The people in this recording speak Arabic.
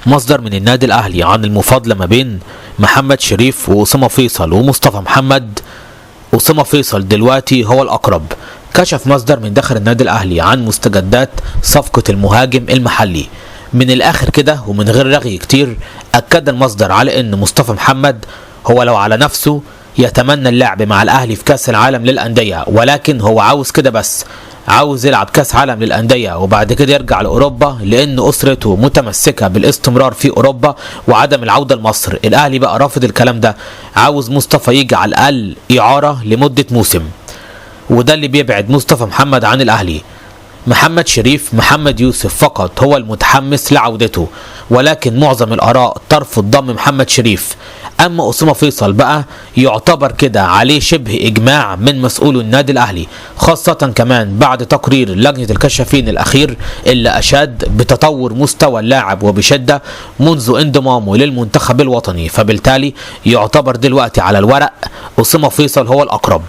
مصدر من النادي الأهلي عن المفاضلة ما بين محمد شريف وأسامة فيصل ومصطفى محمد. أسامة فيصل دلوقتي هو الأقرب. كشف مصدر من داخل النادي الأهلي عن مستجدات صفقة المهاجم المحلي. من الآخر كده ومن غير رغي كتير، أكد المصدر على أن مصطفى محمد هو لو على نفسه يتمنى اللعب مع الأهلي في كأس العالم للأندية، ولكن هو عاوز كده بس، عاوز يلعب كأس عالم للأندية وبعد كده يرجع لأوروبا، لأن أسرته متمسكة بالاستمرار في أوروبا وعدم العودة لمصر. الأهلي بقى رافض الكلام ده، عاوز مصطفى يجي على الأقل إعارة لمدة موسم، وده اللي بيبعد مصطفى محمد عن الأهلي. محمد شريف محمد يوسف فقط هو المتحمس لعودته، ولكن معظم الآراء ترفض ضم محمد شريف. أما أسامة فيصل بقى يعتبر كده عليه شبه إجماع من مسؤول النادي الأهلي، خاصة كمان بعد تقرير لجنة الكشافين الأخير اللي أشاد بتطور مستوى اللاعب وبشدة منذ انضمامه للمنتخب الوطني، فبالتالي يعتبر دلوقتي على الورق أسامة فيصل هو الأقرب.